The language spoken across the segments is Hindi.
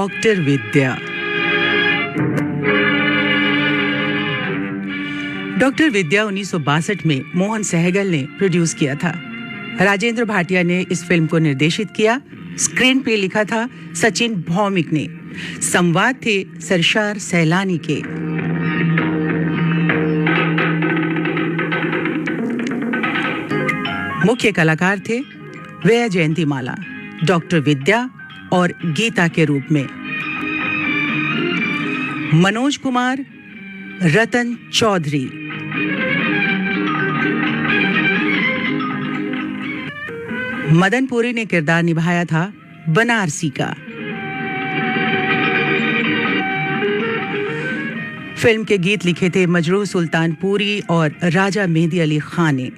डॉक्टर विद्या। डॉक्टर विद्या 1962 में मोहन सहगल ने प्रोड्यूस किया था। राजेंद्र भाटिया ने इस फिल्म को निर्देशित किया। स्क्रीन पे लिखा था सचिन भौमिक ने। संवाद थे सरशार सैलानी के। मुख्य कलाकार थे वैया जयंतीमाला, डॉक्टर विद्या और गीता के रूप में, मनोज कुमार, रतन चौधरी, मदन पुरी ने किरदार निभाया था बनारसी का। फिल्म के गीत लिखे थे मजरूह सुल्तानपुरी और राजा मेहदी अली खान ने।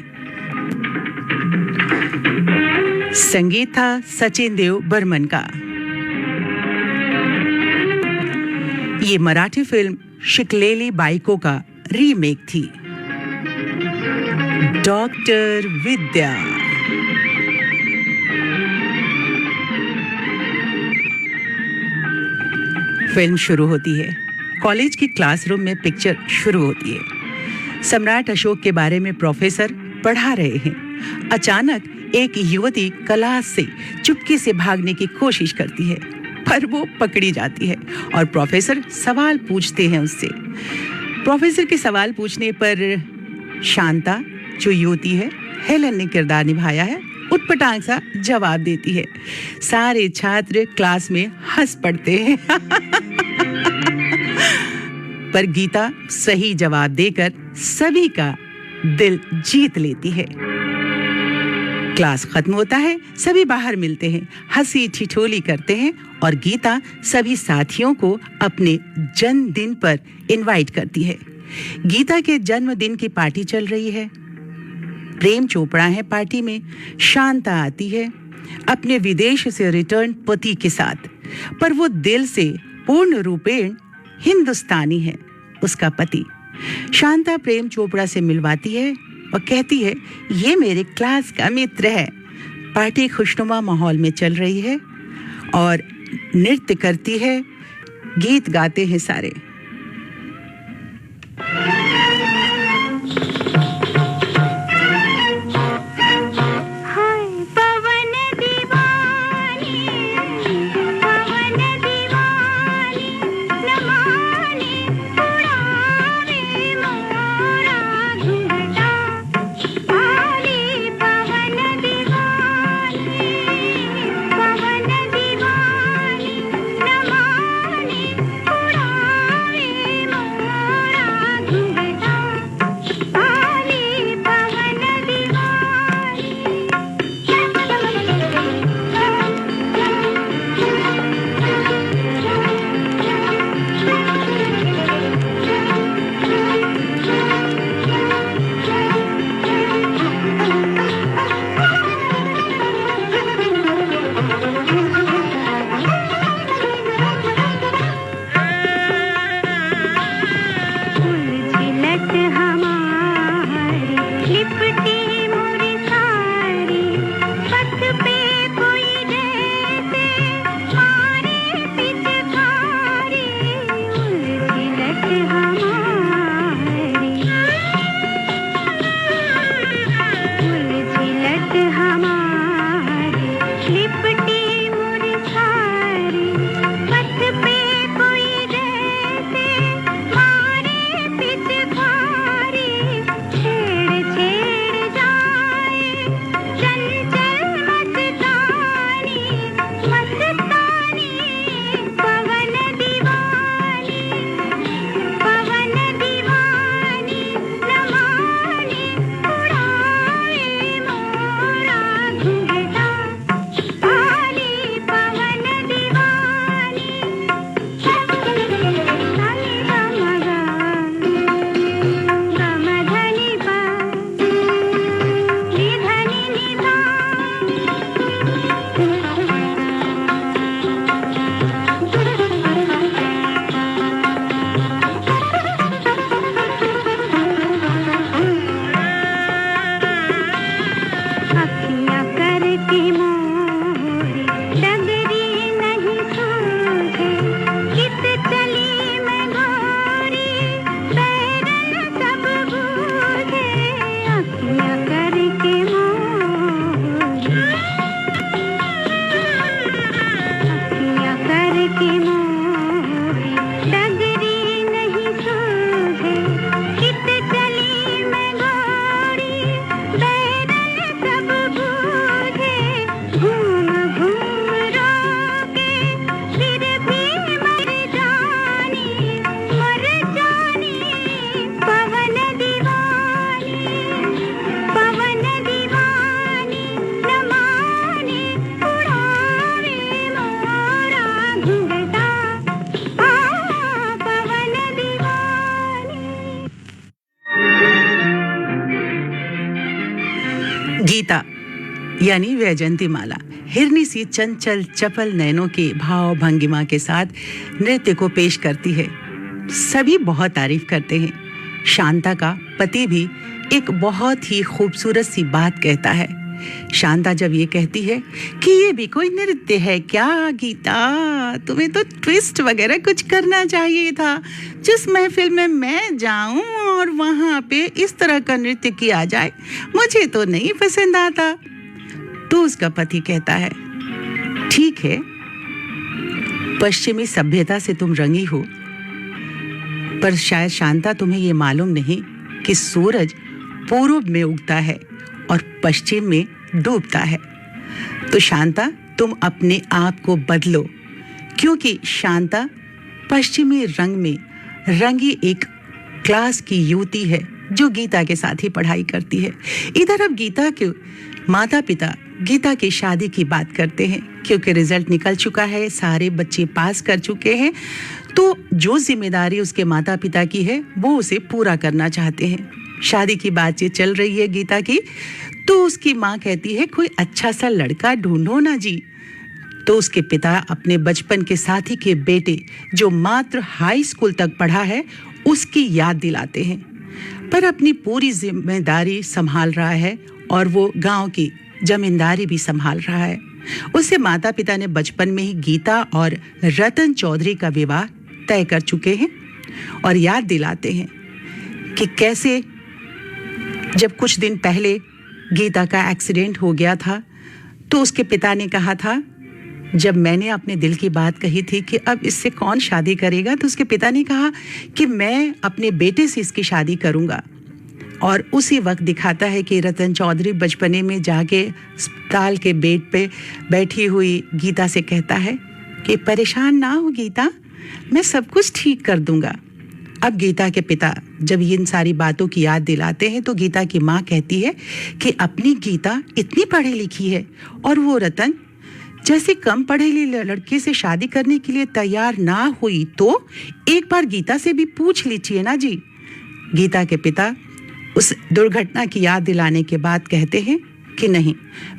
संगीत था सचिन देव बर्मन का। ये मराठी फिल्म शिकलेली बाइको का रीमेक थी। डॉक्टर विद्या। फिल्म शुरू होती है। कॉलेज की क्लासरूम में पिक्चर शुरू होती है। सम्राट अशोक के बारे में प्रोफेसर पढ़ा रहे हैं। अचानक एक युवती क्लास से चुपके से भागने की कोशिश करती है, पर वो पकड़ी जाती है और प्रोफेसर सवाल पूछते हैं उससे। प्रोफेसर के सवाल पूछने पर शांता, जो युवती है, हेलन ने किरदार निभाया है, उटपटांग सा जवाब देती है। सारे छात्र क्लास में हंस पड़ते हैं। पर गीता सही जवाब देकर सभी का दिल जीत लेती है। क्लास खत्म होता है, सभी बाहर मिलते हैं, हंसी ठिठोली करते हैं और गीता सभी साथियों को अपने जन्मदिन पर इनवाइट करती है। गीता के जन्मदिन की पार्टी चल रही है। प्रेम चोपड़ा है पार्टी में। शांता आती है अपने विदेश से रिटर्न पति के साथ, पर वो दिल से पूर्ण रूपेण हिंदुस्तानी है, उसका पति। शांता प्रेम चोपड़ा से मिलवाती है और कहती है, ये मेरे क्लास का मित्र है। पार्टी खुशनुमा माहौल में चल रही है और नृत्य करती है, गीत गाते हैं सारे। गीता यानी वैजयंती माला हिरनी सी चंचल चपल नैनों के भाव भंगिमा के साथ नृत्य को पेश करती है। सभी बहुत तारीफ करते हैं। शांता का पति भी एक बहुत ही खूबसूरत सी बात कहता है। शांता जब ये कहती है कि ये भी कोई नृत्य है क्या गीता, तुम्हें तो ट्विस्ट वगैरह कुछ करना चाहिए था। जिस महफिल में मैं जाऊं और वहां पे इस तरह का नृत्य किया जाए, मुझे तो नहीं पसंद आता। तो उसका पति कहता है, ठीक है, पश्चिमी सभ्यता से तुम रंगी हो, पर शायद शांता तुम्हें ये मालूम नहीं कि सूरज पूर्व में उगता है और पश्चिम में डूबता है। तो शांता, तुम अपने आप को बदलो, क्योंकि शांता पश्चिमी रंग में रंगी एक क्लास की युवती है जो गीता के साथ ही पढ़ाई करती है। इधर अब गीता के माता पिता गीता की शादी की बात करते हैं, क्योंकि रिजल्ट निकल चुका है, सारे बच्चे पास कर चुके हैं, तो जो जिम्मेदारी उसके माता पिता की है वो उसे पूरा करना चाहते हैं। शादी की बातचीत चल रही है गीता की, तो उसकी माँ कहती है कोई अच्छा सा लड़का ढूंढो ना जी। तो उसके पिता अपने बचपन के साथी के बेटे जो मात्र हाई स्कूल तक पढ़ा है उसकी याद दिलाते हैं, पर अपनी पूरी जिम्मेदारी संभाल रहा है और वो गांव की जमींदारी भी संभाल रहा है। उससे माता पिता ने बचपन में ही गीता और रतन चौधरी का विवाह तय कर चुके हैं और याद दिलाते हैं कि कैसे जब कुछ दिन पहले गीता का एक्सीडेंट हो गया था, तो उसके पिता ने कहा था, जब मैंने अपने दिल की बात कही थी कि अब इससे कौन शादी करेगा, तो उसके पिता ने कहा कि मैं अपने बेटे से इसकी शादी करूंगा। और उसी वक्त दिखाता है कि रतन चौधरी बचपने में जाके अस्पताल के बेड पे बैठी हुई गीता से कहता है कि परेशान ना हो गीता, मैं सब कुछ ठीक कर दूंगा। अब गीता के पिता जब इन सारी बातों की याद दिलाते हैं, तो गीता की माँ कहती है कि अपनी गीता इतनी पढ़ी लिखी है और वो रतन जैसे कम पढ़े लिखे लड़के से शादी करने के लिए तैयार ना हुई, तो एक बार गीता से भी पूछ लीजिए ना जी। गीता के पिता उस दुर्घटना की याद दिलाने के बाद कहते हैं कि नहीं,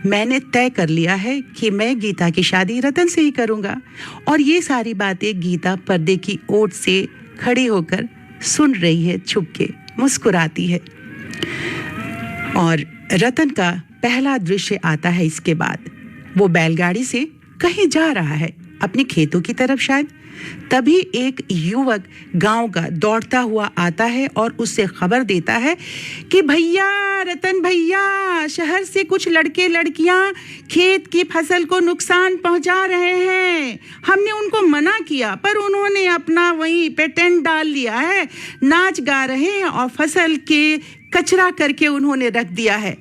मैंने तय कर लिया है कि मैं गीता की शादी रतन से ही करूंगा। और ये सारी बातें गीता पर्दे की ओट से खड़ी होकर सुन रही है, छुप के मुस्कुराती है। और रतन का पहला दृश्य आता है इसके बाद। वो बैलगाड़ी से कहीं जा रहा है, अपने खेतों की तरफ शायद। तभी एक युवक गांव का दौड़ता हुआ आता है और उससे खबर देता है कि भैया, रतन भैया, शहर से कुछ लड़के लड़कियां खेत की फसल को नुकसान पहुंचा रहे हैं। हमने उनको मना किया, पर उन्होंने अपना वहीं पे टेंट डाल लिया है, नाच गा रहे हैं और फसल के कचरा करके उन्होंने रख दिया है।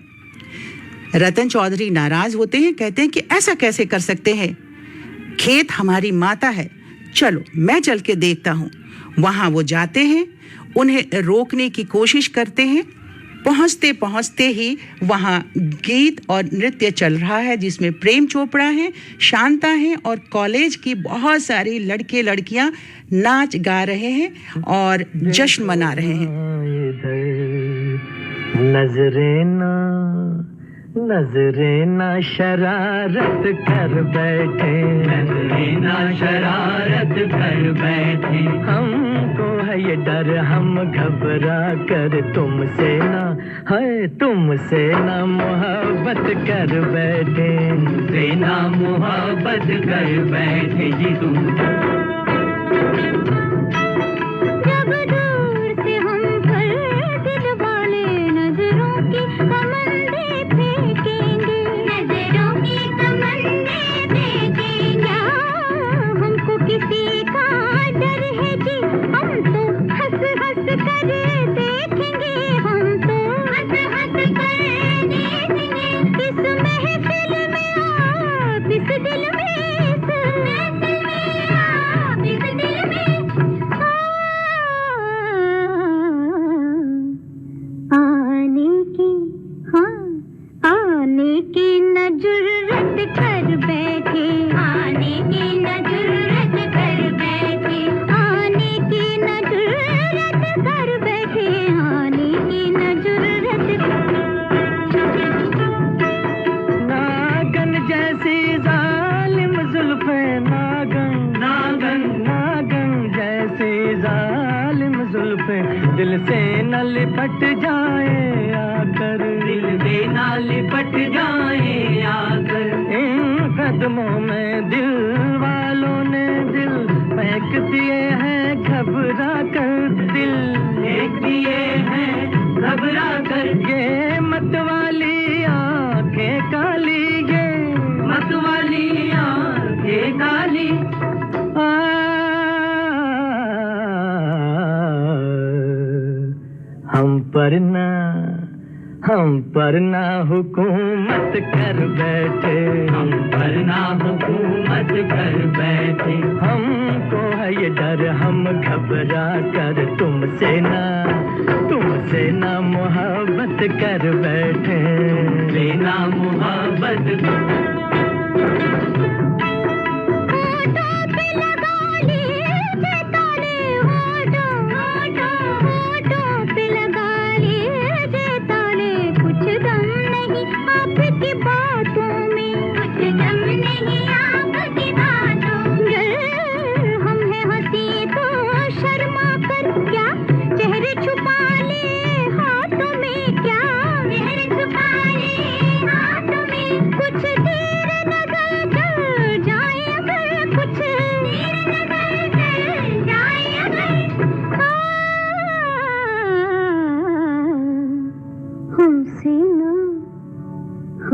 रतन चौधरी नाराज होते हैं, कहते हैं कि ऐसा कैसे कर सकते हैं, खेत हमारी माता है, चलो मैं चल के देखता हूँ। वहाँ वो जाते हैं, उन्हें रोकने की कोशिश करते हैं। पहुँचते पहुँचते ही वहाँ गीत और नृत्य चल रहा है, जिसमें प्रेम चोपड़ा है, शांता है और कॉलेज की बहुत सारी लड़के लड़कियाँ नाच गा रहे हैं और जश्न मना रहे हैं। नजरे ना शरारत कर बैठे, नजरे ना शरारत कर बैठे, हमको है ये डर, हम घबरा कर तुमसे ना है, तुमसे ना मोहब्बत कर बैठे, तुमसे ना मोहब्बत कर बैठे जी तुम। से न लिपट जाए आकर, दिल से न लिपट जाए आकर। इन कदमों में दिल वालों ने दिल फेंक दिए हैं घबरा कर, दिल फेंक दिए हैं घबरा कर। ये मत वाली आंखें काली, ये मत वाली आंखें काली। हम पर ना हुकूमत कर बैठे, हम पर ना हुकूमत कर बैठे। हमको है ये डर हम घबरा कर तुमसे ना मोहब्बत कर बैठे, तुमसे ना मोहब्बत।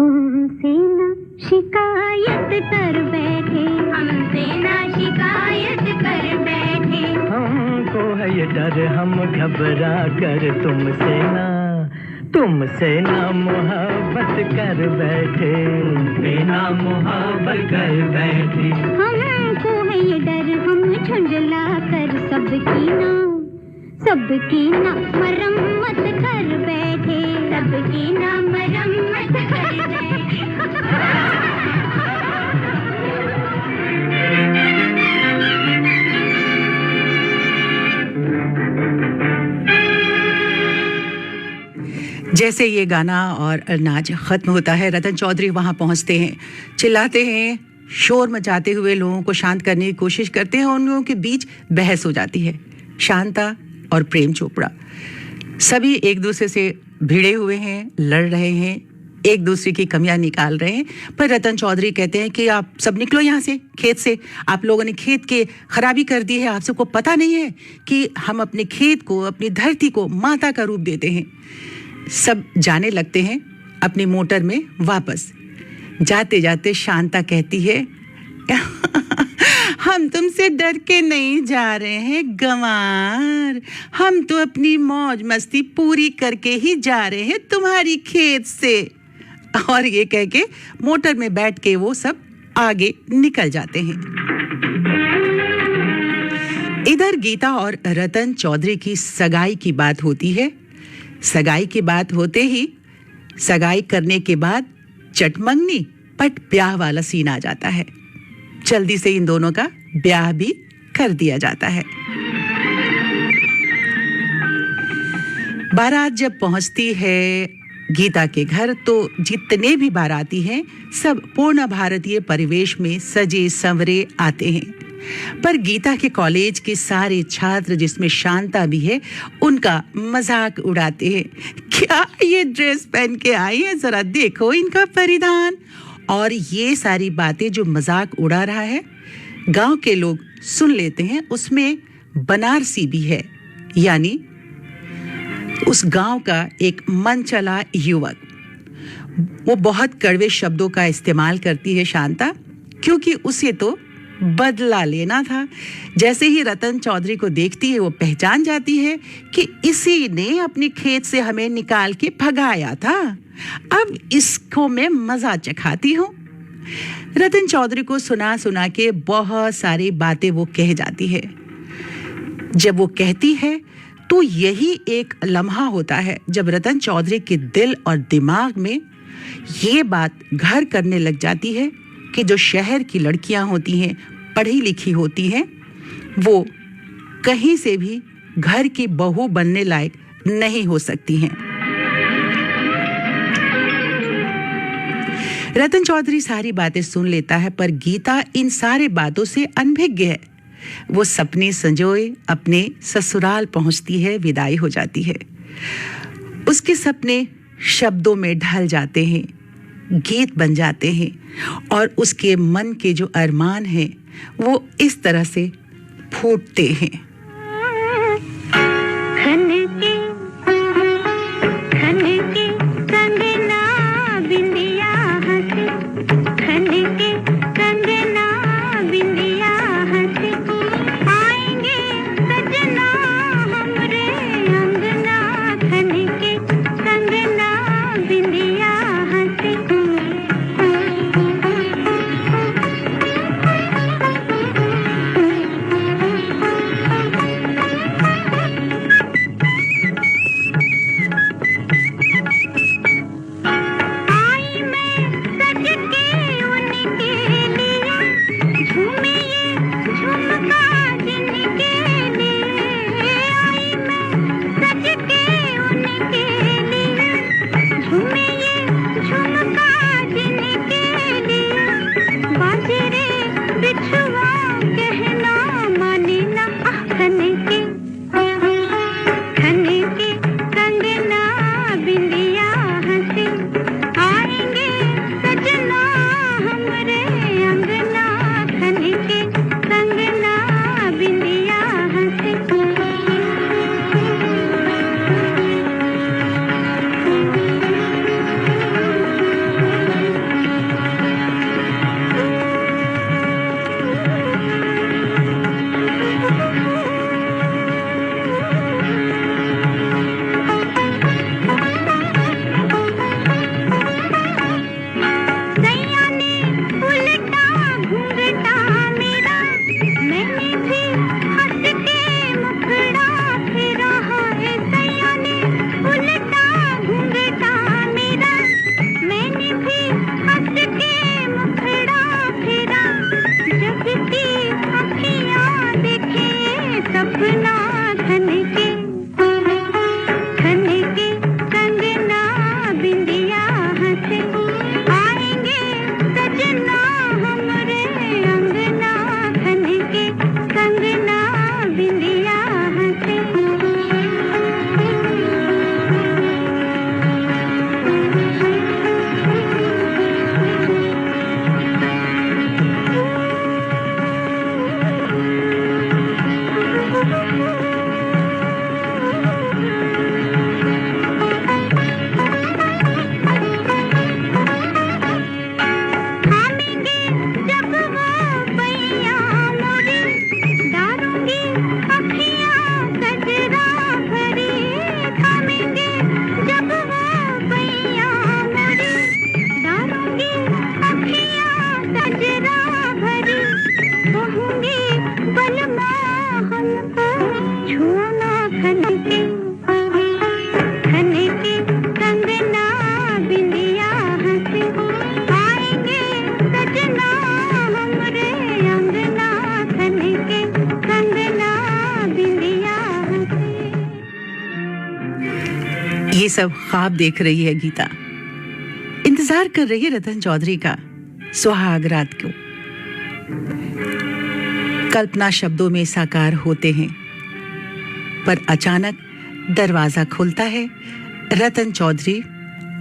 हमसे न शिकायत कर बैठे, हमसे न शिकायत कर बैठे। हमको है ये डर हम घबरा कर तुमसे ना मोहब्बत कर बैठे, तुमसे ना मोहब्बत कर बैठे। हमको है ये डर हम झुंझला कर सबकी ना मरम्मत कर बैठे, सबकी ना मरम्मत कर बैठे। जैसे ये गाना और नाच खत्म होता है, रतन चौधरी वहाँ पहुँचते हैं, चिल्लाते हैं, शोर मचाते हुए लोगों को शांत करने की कोशिश करते हैं। उन लोगों के बीच बहस हो जाती है। शांता और प्रेम चोपड़ा सभी एक दूसरे से भिड़े हुए हैं, लड़ रहे हैं, एक दूसरे की कमियां निकाल रहे हैं। पर रतन चौधरी कहते हैं कि आप सब निकलो यहाँ से, खेत से। आप लोगों ने खेत के खराबी कर दी है। आप सबको पता नहीं है कि हम अपने खेत को, अपनी धरती को माता का रूप देते हैं। सब जाने लगते हैं अपनी मोटर में वापस। जाते जाते शांता कहती है, हम तुमसे डर के नहीं जा रहे हैं गंवार, हम तो अपनी मौज मस्ती पूरी करके ही जा रहे हैं तुम्हारी खेत से। और ये कह के मोटर में बैठ के वो सब आगे निकल जाते हैं। इधर गीता और रतन चौधरी की सगाई की बात होती है। सगाई की बात होते ही सगाई करने के बाद चटमंगनी पट ब्याह वाला सीन आ जाता है। जल्दी से इन दोनों का ब्याह भी कर दिया जाता है। बारात जब पहुंचती है गीता के घर, तो जितने भी बाराती हैं सब पूर्ण भारतीय परिवेश में सजे संवरे आते हैं। पर गीता के कॉलेज के सारे छात्र, जिसमें शांता भी है, उनका मजाक उड़ाते हैं। क्या ये ड्रेस पहन के आई है, जरा देखो इनका परिधान। और ये सारी बातें जो मजाक उड़ा रहा है, गांव के लोग सुन लेते हैं। उसमें बनारसी भी है, यानी उस गांव का एक मन चला युवक। वो बहुत कड़वे शब्दों का इस्तेमाल करती है शांता, क्योंकि उसे तो बदला लेना था। जैसे ही रतन चौधरी को देखती है, वो पहचान जाती है कि इसी ने अपने खेत से हमें निकाल के भगाया था। अब इसको मैं मजा चखाती हूँ। रतन चौधरी को सुना सुना के बहुत सारी बातें वो कह जाती है। जब वो कहती है तो यही एक लम्हा होता है जब रतन चौधरी के दिल और दिमाग में ये बात घर करने लग जाती है कि जो शहर की लड़कियां होती हैं, पढ़ी लिखी होती हैं, वो कहीं से भी घर की बहू बनने लायक नहीं हो सकती हैं। रतन चौधरी सारी बातें सुन लेता है, पर गीता इन सारे बातों से अनभिज्ञ है। वो सपने संजोए अपने ससुराल पहुंचती है, विदाई हो जाती है। उसके सपने शब्दों में ढल जाते हैं, गीत बन जाते हैं और उसके मन के जो अरमान हैं वो इस तरह से फूटते हैं। ये सब ख्वाब देख रही है गीता, इंतजार कर रही है रतन चौधरी का सुहाग रात को। कल्पना शब्दों में साकार होते हैं, पर अचानक दरवाजा खुलता है, रतन चौधरी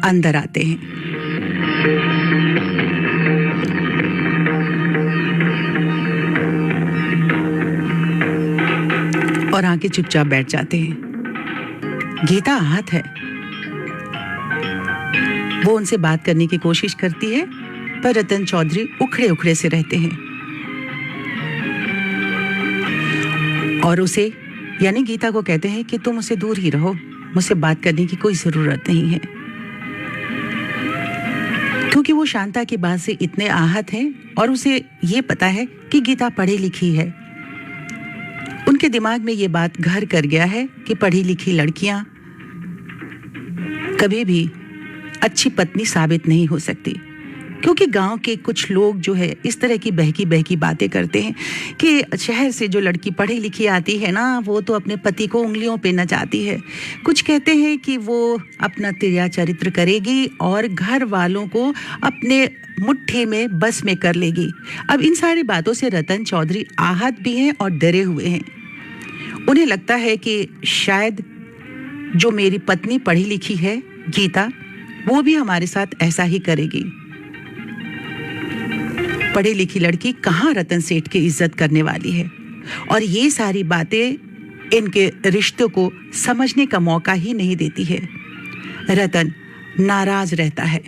अंदर आते हैं। और आके चुपचाप बैठ जाते हैं। गीता आहत है, वो उनसे बात करने की कोशिश करती है, पर रतन चौधरी उखड़े उखड़े से रहते हैं और उसे यानी गीता को कहते हैं कि तुम मुझसे दूर ही रहो, मुझसे बात करने की कोई जरूरत नहीं है। क्योंकि वो शांता की बात से इतने आहत हैं और उसे ये पता है कि गीता पढ़ी लिखी है। उनके दिमाग में ये बात घर कर गया है कि पढ़ी लिखी लड़कियां कभी भी अच्छी पत्नी साबित नहीं हो सकती। क्योंकि गांव के कुछ लोग जो है इस तरह की बहकी बहकी बातें करते हैं कि शहर से जो लड़की पढ़ी लिखी आती है ना, वो तो अपने पति को उंगलियों पे नचाती है। कुछ कहते हैं कि वो अपना तिर्या चरित्र करेगी और घर वालों को अपने मुट्ठी में बस में कर लेगी। अब इन सारी बातों से रतन चौधरी आहत भी हैं और डरे हुए हैं। उन्हें लगता है कि शायद जो मेरी पत्नी पढ़ी लिखी है गीता, वो भी हमारे साथ ऐसा ही करेगी। पढ़ी लिखी लड़की कहाँ रतन सेठ की इज्जत करने वाली है, और ये सारी बातें इनके रिश्तों को समझने का मौका ही नहीं देती है। रतन नाराज रहता है।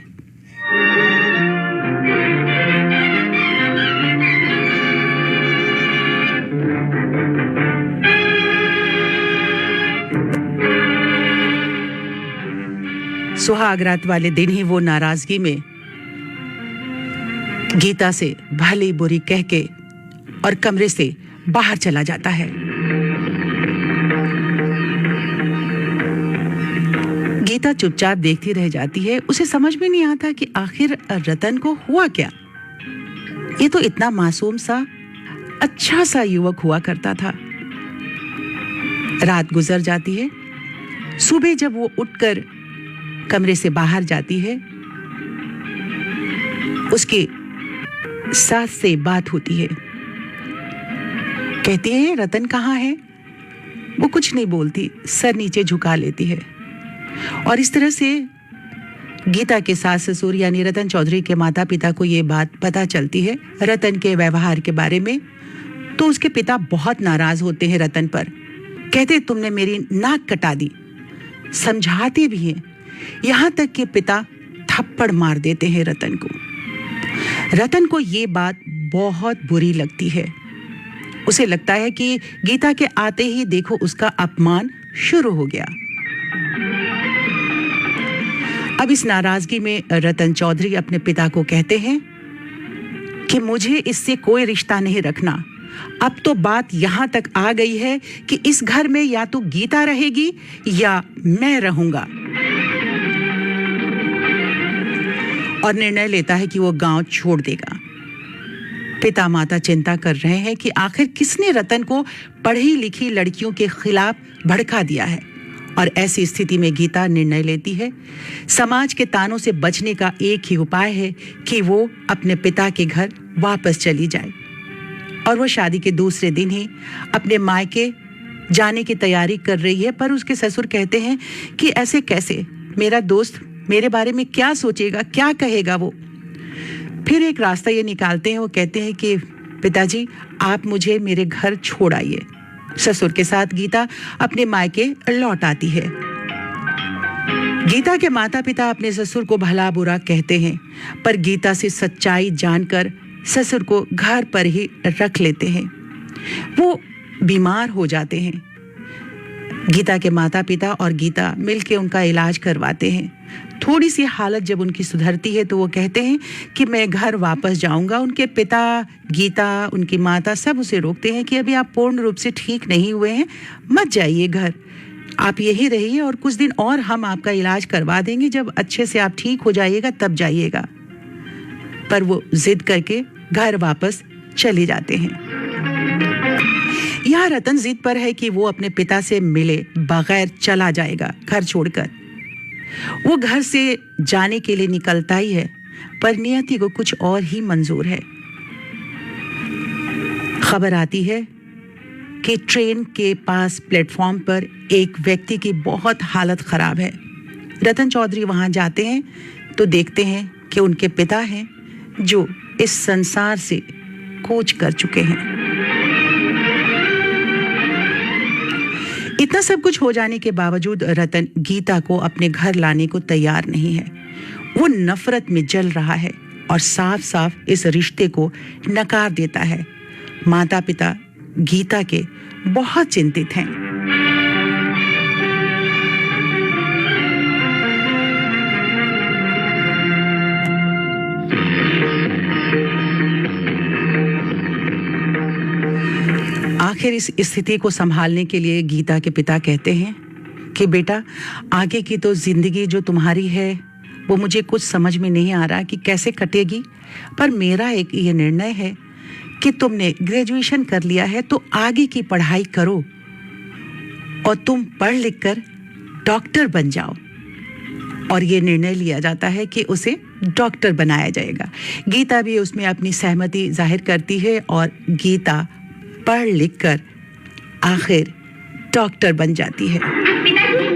सुहागरात वाले दिन ही वो नाराजगी में गीता से भली बुरी कह के और कमरे से बाहर चला जाता है। गीता चुपचाप देखती रह जाती है। उसे समझ में नहीं आता कि आखिर रतन को हुआ क्या। ये तो इतना मासूम सा अच्छा सा युवक हुआ करता था। रात गुजर जाती है। सुबह जब वो उठकर कमरे से बाहर जाती है, उसकी सास से बात होती है। कहती है रतन कहाँ है? वो कुछ नहीं बोलती, सर नीचे झुका लेती है। और इस तरह से गीता के सास ससुर यानी रतन चौधरी के माता पिता को ये बात पता चलती है रतन के व्यवहार के बारे में। तो उसके पिता बहुत नाराज होते हैं रतन पर। कहते तुमने मेरी नाक कटा दी। समझाते भी हैं, यहां तक कि पिता थप्पड़ मार देते हैं रतन को। रतन को ये बात बहुत बुरी लगती है। उसे लगता है कि गीता के आते ही देखो उसका अपमान शुरू हो गया। अब इस नाराजगी में रतन चौधरी अपने पिता को कहते हैं कि मुझे इससे कोई रिश्ता नहीं रखना। अब तो बात यहां तक आ गई है कि इस घर में या तो गीता रहेगी या मैं रहूंगा। और निर्णय लेता है कि वो गांव छोड़ देगा। पिता माता चिंता कर रहे हैं कि आखिर किसने रतन को पढ़ी लिखी लड़कियों के खिलाफ भड़का दिया है। और ऐसी स्थिति में गीता निर्णय लेती है, समाज के तानों से बचने का एक ही उपाय है कि वो अपने पिता के घर वापस चली जाए। और वो शादी के दूसरे दिन ही अपने मायके जाने की तैयारी कर रही है। पर उसके ससुर कहते हैं कि ऐसे कैसे, मेरा दोस्त मेरे बारे में क्या सोचेगा, क्या कहेगा वो। फिर एक रास्ता ये निकालते हैं। वो कहते हैं कि पिताजी आप मुझे मेरे घर छोड़ आइए। ससुर के साथ गीता अपने मायके लौट आती है। गीता के माता पिता अपने ससुर को भला बुरा कहते हैं, पर गीता से सच्चाई जानकर ससुर को घर पर ही रख लेते हैं। वो बीमार हो जाते हैं। गीता के माता पिता और गीता मिलकर उनका इलाज करवाते हैं। थोड़ी सी हालत जब उनकी सुधरती है तो वो कहते हैं कि मैं घर वापस जाऊंगा। उनके पिता, गीता, उनकी माता सब उसे रोकते हैं कि अभी आप पूर्ण रूप से ठीक नहीं हुए हैं, मत जाइए घर, आप यही रहिए और कुछ दिन और हम आपका इलाज करवा देंगे। जब अच्छे से आप ठीक हो जाइएगा तब जाइएगा। पर वो जिद करके घर वापस चले जाते हैं। यह रतन जिद पर है कि वो अपने पिता से मिले बगैर चला जाएगा घर छोड़कर। वो घर से जाने के लिए निकलता ही है, पर नियति को कुछ और ही मंजूर है। खबर आती है कि ट्रेन के पास प्लेटफॉर्म पर एक व्यक्ति की बहुत हालत खराब है। रतन चौधरी वहां जाते हैं तो देखते हैं कि उनके पिता हैं जो इस संसार से कूच कर चुके हैं। इतना सब कुछ हो जाने के बावजूद रतन गीता को अपने घर लाने को तैयार नहीं है। वो नफरत में जल रहा है और साफ साफ इस रिश्ते को नकार देता है। माता पिता गीता के बहुत चिंतित हैं। आखिर इस स्थिति को संभालने के लिए गीता के पिता कहते हैं कि बेटा, आगे की तो जिंदगी जो तुम्हारी है वो मुझे कुछ समझ में नहीं आ रहा कि कैसे कटेगी, पर मेरा एक ये निर्णय है कि तुमने ग्रेजुएशन कर लिया है तो आगे की पढ़ाई करो और तुम पढ़ लिख कर डॉक्टर बन जाओ। और ये निर्णय लिया जाता है कि उसे डॉक्टर बनाया जाएगा। गीता भी उसमें अपनी सहमति जाहिर करती है और गीता पढ़ लिख कर आखिर डॉक्टर बन जाती है। पिताजी,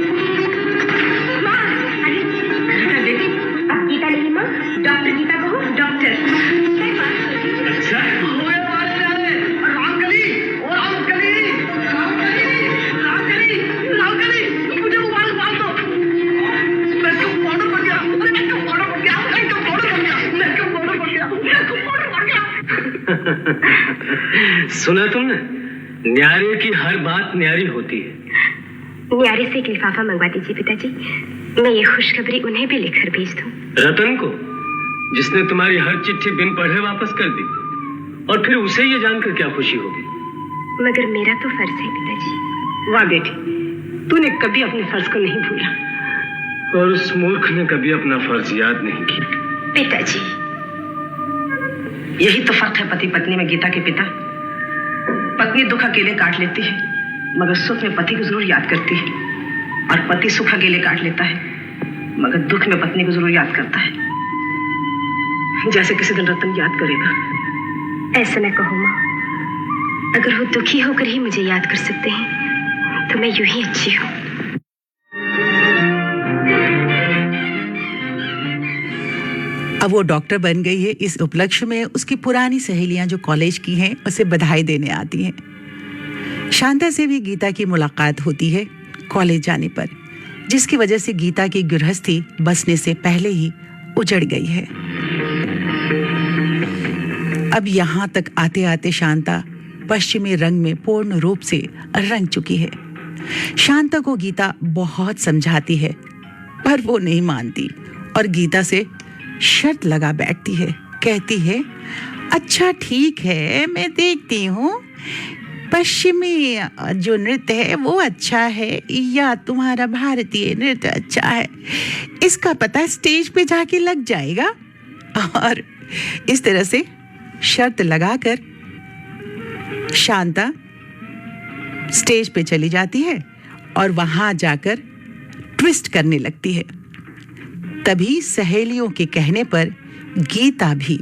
माँ, बेटी, अब गीता नहीं माँ, डॉक्टर गीता बहू, डॉक्टर। अच्छा, होने वाले हैं। रामकली, ओ रामकली, रामकली, रामकली, रामकली, मुझे मोबाइल मार दो। मैं क्यों बॉर्डर पर गया? अरे मैं क्यों बॉर्डर पर गया? मैं क्यों बॉर्डर पर गया? मैं क्यों बॉर्डर पर गया? मैं क्यों बॉर्डर पर गया? सुना तुमने? न्यारे की हर बात न्यारी होती है। न्यारे से एक लिफाफा मंगवा दीजिए पिताजी, मैं ये खुशखबरी उन्हें भी लिखकर भेज दूं। रतन को, जिसने तुम्हारी हर चिट्ठी बिन पढ़े वापस कर दी, और फिर उसे ये जानकर क्या खुशी होगी? मगर मेरा तो फर्ज है पिताजी। वाह बेटी, तूने कभी अपने फर्ज को नहीं भूला। और उस मूर्ख ने कभी अपना फर्ज याद नहीं किया। पिताजी, यही तो फर्क है पति पत्नी में गीता के पिता। पत्नी दुख अकेले काट लेती है, मगर सुख में पति को जरूर याद करती है, और पति सुख अकेले काट लेता है, मगर दुख में पत्नी को जरूर याद करता है। जैसे किसी दिन रतन याद करेगा। ऐसा न कहो माँ, अगर वो दुखी होकर ही मुझे याद कर सकते हैं तो मैं यूं ही अच्छी हूँ। अब वो डॉक्टर बन गई है। इस उपलक्ष्य में उसकी पुरानी सहेलियां जो कॉलेज की हैं उसे बधाई देने आती हैं। शांता से भी गीता की मुलाकात होती है कॉलेज जाने पर, जिसकी वजह से गीता की गृहस्थी बसने से पहले ही उजड़ गई है। अब यहाँ तक आते आते शांता पश्चिमी रंग में पूर्ण रूप से रंग चुकी है। शांता को गीता बहुत समझाती है, पर वो नहीं मानती और गीता से शर्त लगा बैठती है। कहती है, अच्छा ठीक है, मैं देखती हूँ पश्चिमी जो नृत्य है वो अच्छा है या तुम्हारा भारतीय नृत्य अच्छा है, इसका पता स्टेज पे जाके लग जाएगा। और इस तरह से शर्त लगाकर शांता स्टेज पे चली जाती है और वहां जाकर ट्विस्ट करने लगती है। तभी सहेलियों के कहने पर गीता भी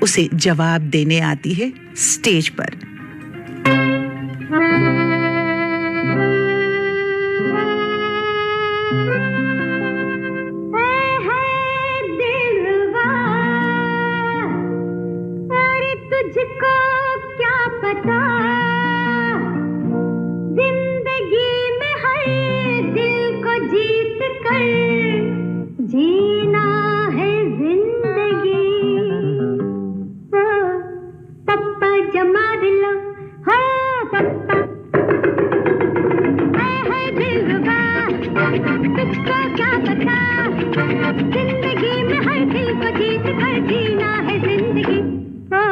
उसे जवाब देने आती है स्टेज पर। तुझको क्या पता, जिंदगी में हर दिल को जीत कर जीना है जिंदगी। ओ पप्पा जमा दिलो, हो पप्पा है दिलरुबा, तुझको क्या पता, जिंदगी में हर दिल को जीत कर जीना है जिंदगी। ओ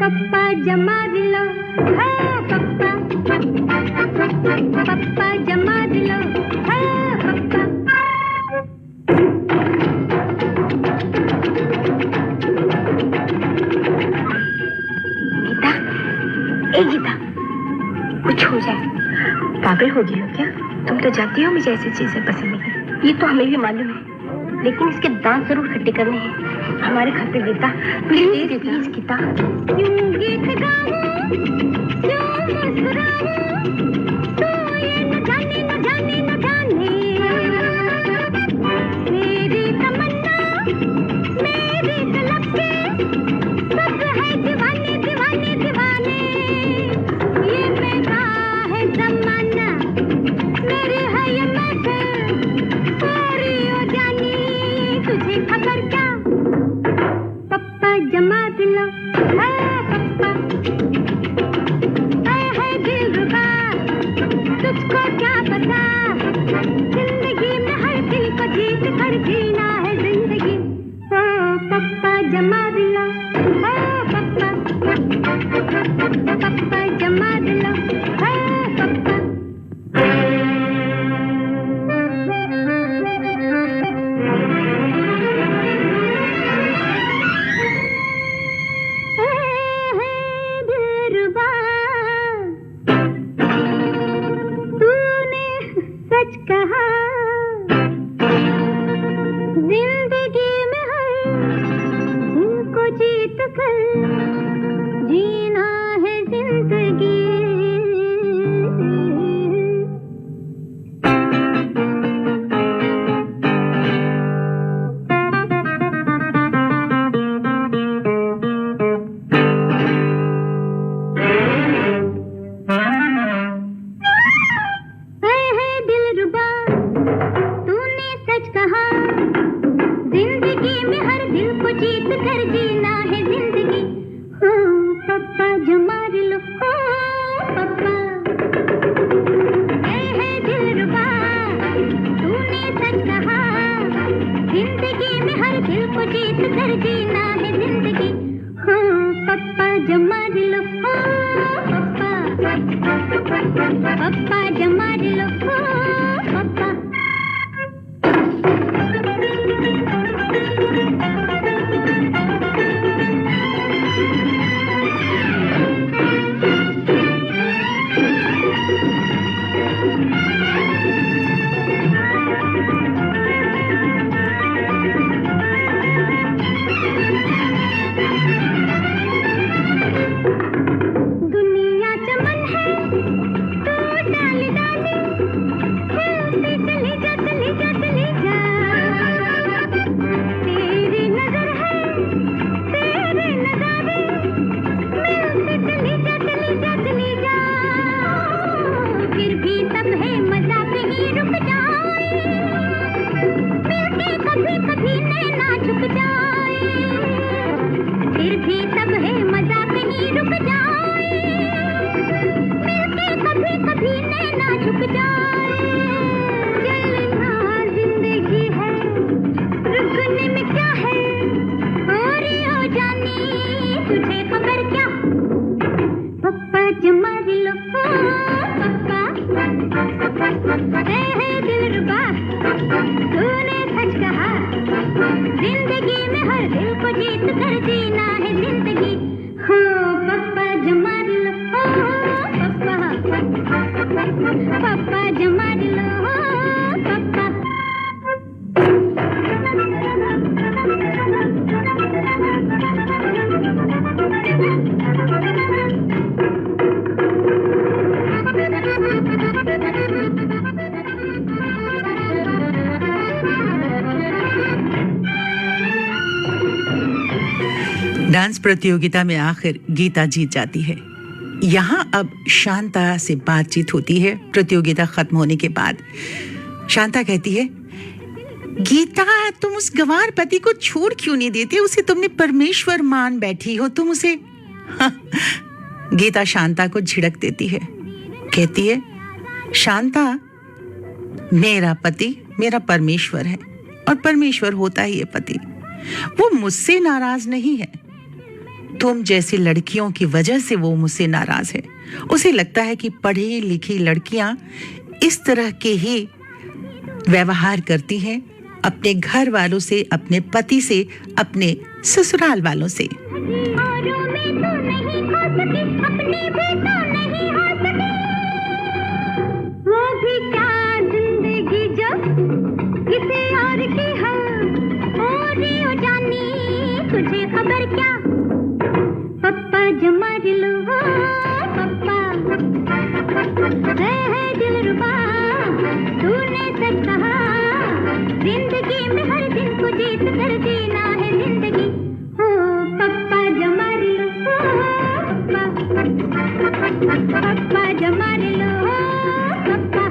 पप्पा जमा दिलो, हो पप्पा, पप्पा जमा दिलो, हो पप्पा। गीता, ए गीता, कुछ हो जाए, पागल हो गई हो क्या? तुम तो जानती हो मुझे ऐसी चीजें पसंद नहीं। ये तो हमें भी मालूम है, लेकिन इसके दांत जरूर खट्टे करने हैं हमारे खातिर। Geeta please please Geeta. यूं गीत गाऊं, यूं मुस्कुराऊं, तो ये न जाने न जाने न जाने, मेरी तमन्ना मेरी तलब के सब है दीवाने दीवाने दीवाने। ये मेरा है जमाना, मेरी है ये महफिल, सारी हो जानी, तुझे खबर क्या, पप्पा जमा दिलो, पप्पा है दिलरुबा, तुझको क्या पता, जिंदगी में हर दिल को जीत कर जीना है जिंदगी। ओ पप्पा जमा दिलो, पप्पा, पप्पा जमा दिलो, पप्पा। कर जीना है जिंदगी डांस प्रतियोगिता में आखिर गीता जीत जाती है। यहाँ अब शांता से बातचीत होती है प्रतियोगिता खत्म होने के बाद। शांता कहती है, गीता तुम उस गंवार पति को छोड़ क्यों नहीं देते? उसे तुमने परमेश्वर मान बैठी हो, तुम उसे गीता शांता को झिड़क देती है, कहती है, शांता मेरा पति मेरा परमेश्वर है और परमेश्वर होता ही है पति। वो मुझसे नाराज नहीं है, तुम जैसी लड़कियों की वजह से वो मुझसे नाराज है। उसे लगता है कि पढ़ी लिखी लड़कियां इस तरह के ही व्यवहार करती हैं अपने घर वालों से, अपने पति से, अपने ससुराल वालों से। तुझे खबर क्या पप्पा जमार लो पप्पा है दिलरुबा तूने सच कहा जिंदगी में हर दिन को जीत कर जीना है जिंदगी हो पप्पा जमार लो पप्पा जमार लो पप्पा।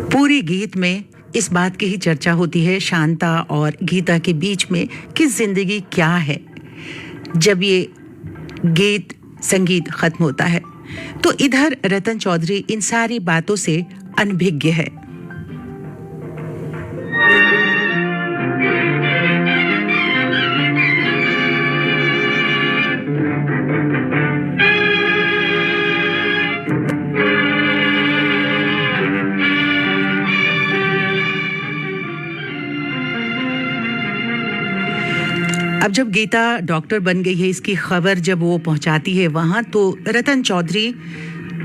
पूरी गीत में इस बात की ही चर्चा होती है शांता और गीता के बीच में कि जिंदगी क्या है। जब ये गीत संगीत खत्म होता है तो इधर रतन चौधरी इन सारी बातों से अनभिज्ञ है। अब जब गीता डॉक्टर बन गई है इसकी खबर जब वो पहुंचाती है वहां, तो रतन चौधरी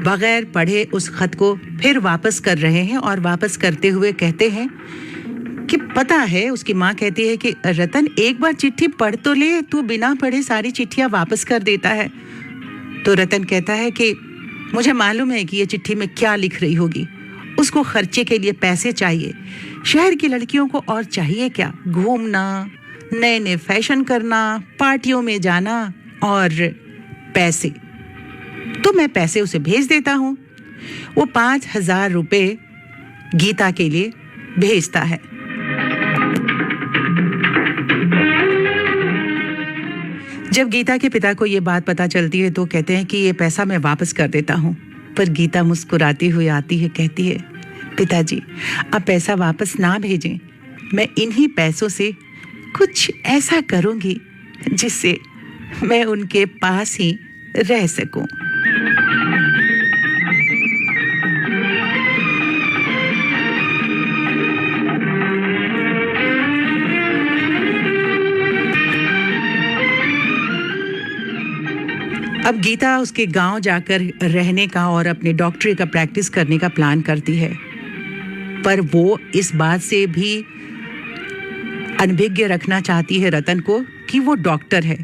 बगैर पढ़े उस खत को फिर वापस कर रहे हैं और वापस करते हुए कहते हैं कि पता है, उसकी माँ कहती है कि रतन एक बार चिट्ठी पढ़ तो ले, तू बिना पढ़े सारी चिट्ठियां वापस कर देता है। तो रतन कहता है कि मुझे मालूम है कि ये चिट्ठी में क्या लिख रही होगी। उसको खर्चे के लिए पैसे चाहिए। शहर की लड़कियों को और चाहिए क्या? घूमना, नए नए फैशन करना, पार्टियों में जाना और पैसे। तो मैं पैसे उसे भेज देता हूँ। वो 5,000 रुपए गीता के लिए भेजता है। जब गीता के पिता को ये बात पता चलती है तो कहते हैं कि ये पैसा मैं वापस कर देता हूँ। पर गीता मुस्कुराती हुई आती है, कहती है, पिताजी आप पैसा वापस ना भेजें, मैं इन्हीं पैसों से कुछ ऐसा करूंगी जिससे मैं उनके पास ही रह सकूं। अब गीता उसके गांव जाकर रहने का और अपने डॉक्टरी का प्रैक्टिस करने का प्लान करती है, पर वो इस बात से भी अनभिज्ञ रखना चाहती है रतन को कि वो डॉक्टर है,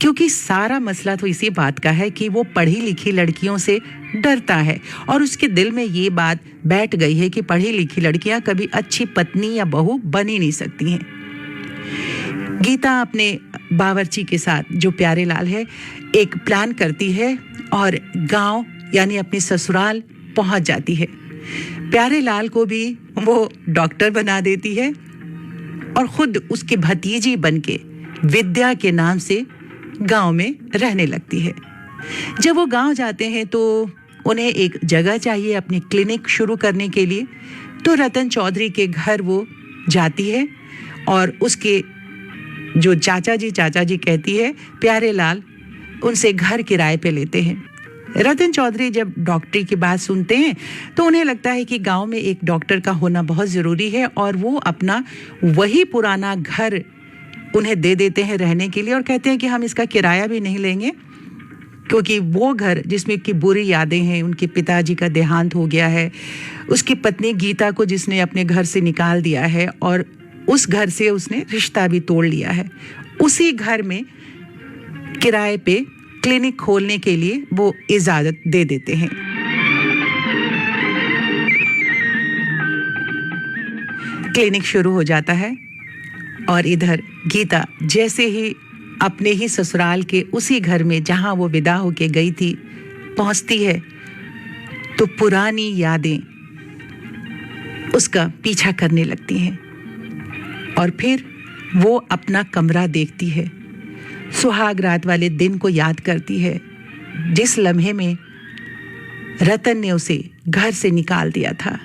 क्योंकि सारा मसला तो इसी बात का है कि वो पढ़ी लिखी लड़कियों से डरता है और उसके दिल में ये बात बैठ गई है कि पढ़ी लिखी लड़कियां कभी अच्छी पत्नी या बहू बन ही नहीं सकती हैं। गीता अपने बावर्ची के साथ, जो प्यारे लाल है, एक प्लान करती है और गांव यानी अपने ससुराल पहुंच जाती है। प्यारे लाल को भी वो डॉक्टर बना देती है और खुद उसकी भतीजी बनके विद्या के नाम से गांव में रहने लगती है। जब वो गांव जाते हैं तो उन्हें एक जगह चाहिए अपनी क्लिनिक शुरू करने के लिए। तो रतन चौधरी के घर वो जाती है और उसके जो चाचा जी कहती है, प्यारे लाल उनसे घर किराए पे लेते हैं। रतन चौधरी जब डॉक्टरी की बात सुनते हैं तो उन्हें लगता है कि गांव में एक डॉक्टर का होना बहुत ज़रूरी है और वो अपना वही पुराना घर उन्हें दे देते हैं रहने के लिए और कहते हैं कि हम इसका किराया भी नहीं लेंगे, क्योंकि वो घर जिसमें की बुरी यादें हैं, उनके पिताजी का देहांत हो गया है, उसकी पत्नी गीता को जिसने अपने घर से निकाल दिया है और उस घर से उसने रिश्ता भी तोड़ लिया है, उसी घर में किराए पे क्लिनिक खोलने के लिए वो इजाजत दे देते हैं। क्लिनिक शुरू हो जाता है और इधर गीता जैसे ही अपने ही ससुराल के उसी घर में जहां वो विदा होके गई थी पहुंचती है तो पुरानी यादें उसका पीछा करने लगती हैं और फिर वो अपना कमरा देखती है, सुहाग रात वाले दिन को याद करती है जिस लम्हे में रतन ने उसे घर से निकाल दिया था।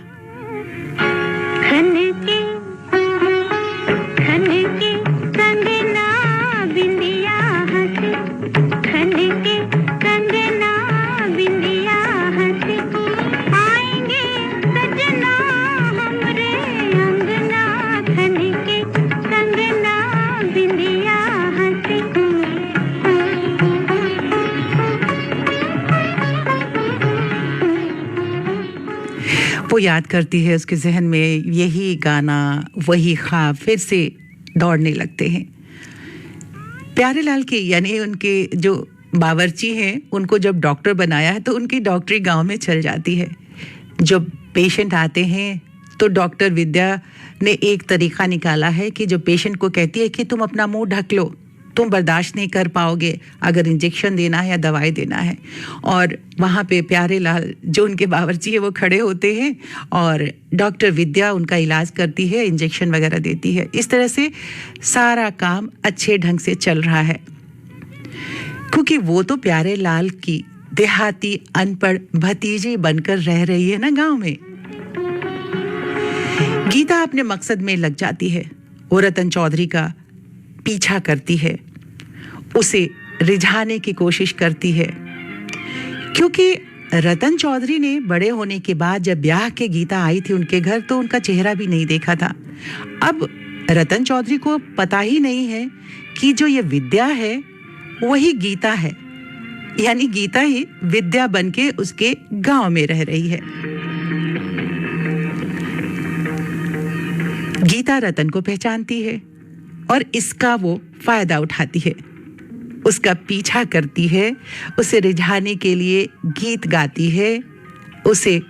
वो याद करती है, उसके जहन में यही गाना, वही ख्वाब फिर से दौड़ने लगते हैं। प्यारे लाल की यानी उनके जो बावर्ची हैं उनको जब डॉक्टर बनाया है तो उनकी डॉक्टरी गांव में चल जाती है। जब पेशेंट आते हैं तो डॉक्टर विद्या ने एक तरीका निकाला है कि जो पेशेंट को कहती है कि तुम अपना मुंह ढक लो, तुम बर्दाश्त नहीं कर पाओगे अगर इंजेक्शन देना है या दवाई देना है। और वहाँ पे प्यारे लाल जो उनके बावर्ची है वो खड़े होते हैं और डॉक्टर विद्या उनका इलाज करती है, इंजेक्शन वगैरह देती है। इस तरह से सारा काम अच्छे ढंग से चल रहा है, क्योंकि वो तो प्यारे लाल की देहाती अनपढ़ भतीजी बनकर रह रही है ना गांव में। गीता अपने मकसद में लग जाती है, वो रतन चौधरी का पीछा करती है, उसे रिझाने की कोशिश करती है, क्योंकि रतन चौधरी ने बड़े होने के बाद जब ब्याह के गीता आई थी उनके घर तो उनका चेहरा भी नहीं देखा था। अब रतन चौधरी को पता ही नहीं है कि जो ये विद्या है वही गीता है, यानी गीता ही विद्या बनके उसके गांव में रह रही है। गीता गीता रतन को पहचानती है और इसका वो फायदा उठाती है। उसका पीछा करती है, उसे रिझाने के लिए गीत गाती है, उसे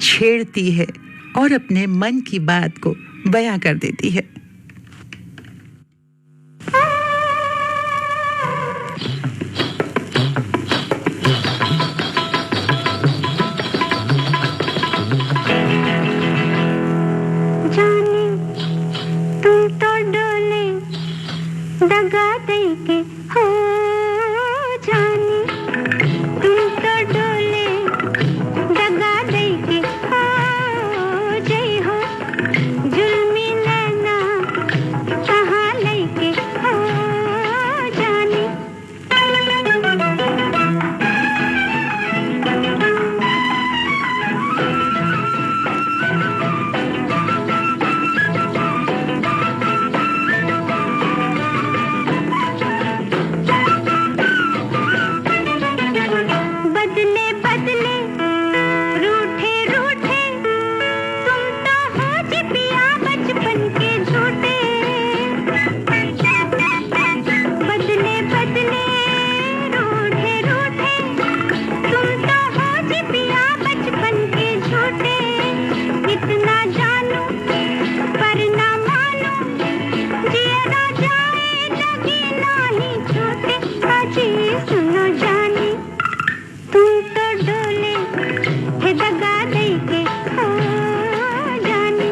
छेड़ती है और अपने मन की बात को बयां कर देती है। जाने तुम तो डोले दगा दे के हो, जाने तुम तो डोले दगा दे के हो, जय हो जुल्मी नैना कहाँ लेके हो, जाने बदले बदले रूठे रूठे तुम तो हो जी पिया बचपन के झूठे, बदले बदले रूठे रूठे तुम तो हो जी पिया बचपन के झूठे, इतना जानू पर ना मानो जिया जाए लगे नहीं छोटे, अजी सुनो जानी तुम तो डोले थे दगा दे के हो, जानी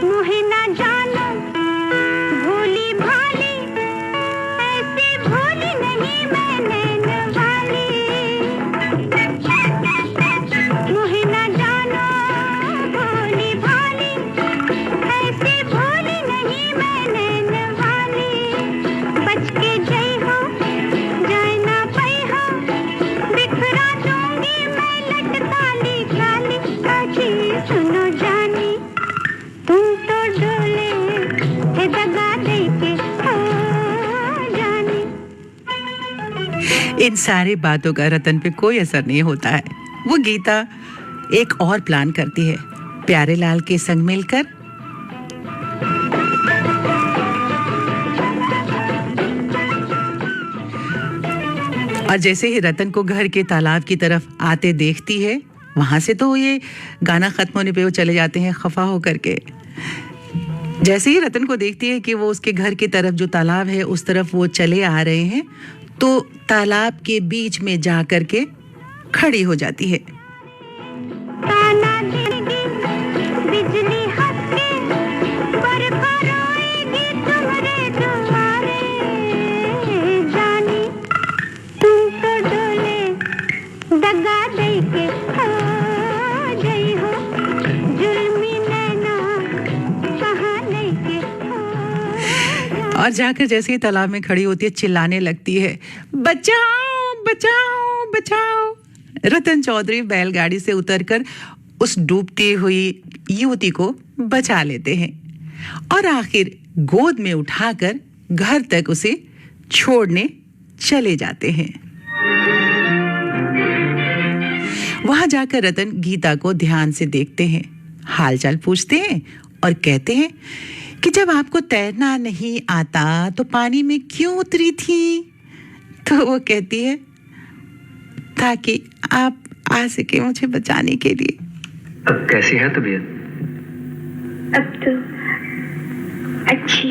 मुहे ना जानो भोली भाली ऐसी भोली नहीं मैं नैन वाली, मुहे ना जानो भोली भाली ऐसी भोली नहीं मैं नैन वाली, बच के जई हो जाए ना पई हो बिखरा दूंगी मैं लटकाली खाली, अजी सुनो जानी तुम तो डोले थे दगा दे के हो, जानी इन सारी बातों का रतन पे कोई असर नहीं होता है। वो गीता एक और प्लान करती है प्यारेलाल के संग मिलकर। और जैसे ही रतन को घर के तालाब की तरफ आते देखती है, वहां से तो ये गाना खत्म होने पे वो चले जाते हैं खफा होकर के। जैसे ही रतन को देखती है कि वो उसके घर की तरफ जो तालाब है उस तरफ वो चले आ रहे हैं, तो तालाब के बीच में जा कर के खड़ी हो जाती है। ताना देगी बिजली हंस के बरखा रोएगी तुम्हारे दुआरे, जानी तुम तो डोले दगा दे के हो, जय हो जुल्मी नैना कहाँ लेके हो, और जाकर जैसे ही तालाब में खड़ी होती है चिल्लाने लगती है, बचाओ बचाओ बचाओ। रतन चौधरी बैलगाड़ी से उतरकर उस डूबती हुई युवती को बचा लेते हैं और आखिर गोद में उठाकर घर तक उसे छोड़ने चले जाते हैं। वहां जाकर रतन गीता को ध्यान से देखते हैं, हालचाल पूछते हैं और कहते हैं कि जब आपको तैरना नहीं आता तो पानी में क्यों उतरी थी? तो वो कहती है ताकि आप आ सके मुझे बचाने के लिए। अब कैसी है तबीयत? अब तो अच्छी।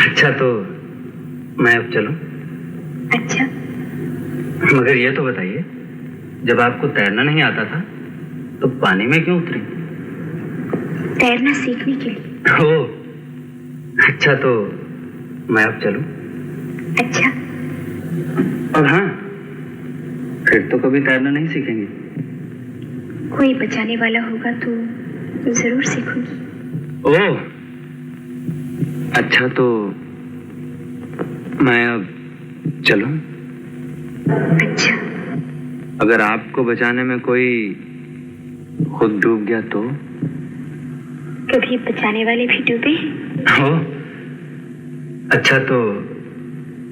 अच्छा तो मैं अब चलूं? अच्छा मगर ये तो बताइए, जब आपको तैरना नहीं आता था तो पानी में क्यों उतरी? तैरना सीखने के लिए। ओह, अच्छा तो मैं अब चलूं? अच्छा और हाँ, फिर तो कभी तैरना नहीं सीखेंगे। कोई बचाने वाला होगा तो जरूर सीखूंगी। ओह, अच्छा तो मैं अब चलूं? अच्छा अगर आपको बचाने में कोई खुद डूब गया तो? कभी बचाने वाले भी डूबे? हो अच्छा, तो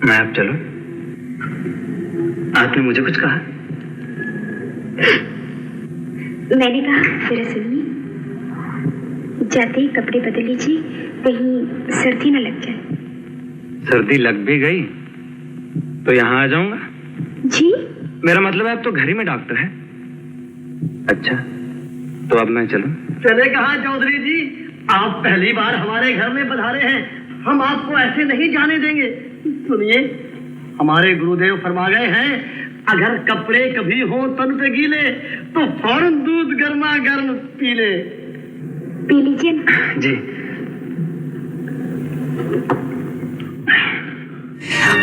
मैं अब चलूं? आपने मुझे कुछ कहा? मैंने कहा जरा सुनिए, जाते ही कपड़े बदल लीजिए, कहीं सर्दी न लग जाए। सर्दी लग भी गई तो यहाँ आ जाऊंगा। जी? मेरा मतलब है अब तो घर ही में डॉक्टर है। अच्छा, तो अब मैं चलूं? चले कहाँ चौधरी जी, आप पहली बार हमारे घर में पधारे हैं, हम आपको ऐसे नहीं जाने देंगे। सुनिए, हमारे गुरुदेव फरमा गए हैं, अगर कपड़े कभी हो तन पे गीले तो फौरन दूध गर्मा गर्म पी ले। पी लीजिए ना। जी।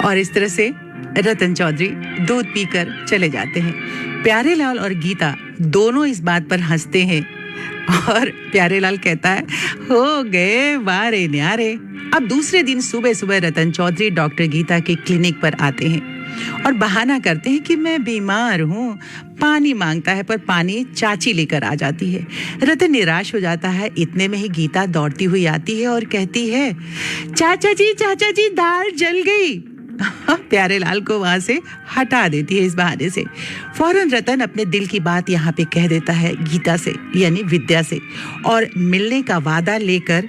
और इस तरह से रतन चौधरी दूध पीकर चले जाते हैं। प्यारेलाल और गीता दोनों इस बात पर हंसते हैं और प्यारेलाल कहता है, हो गए वारे न्यारे। अब दूसरे दिन सुबह सुबह रतन चौधरी डॉक्टर गीता के क्लिनिक पर आते हैं और बहाना करते हैं कि मैं बीमार हूँ। पानी मांगता है पर पानी चाची लेकर आ जाती है। रतन निराश हो जाता है। इतने में ही गीता दौड़ती हुई आती है और कहती है, चाचा जी दाल जल गई। प्यारेलाल को वहां से हटा देती है इस बहाने से। फौरन रतन अपने दिल की बात यहाँ पे कह देता है गीता से, यानी विद्या से, और मिलने का वादा लेकर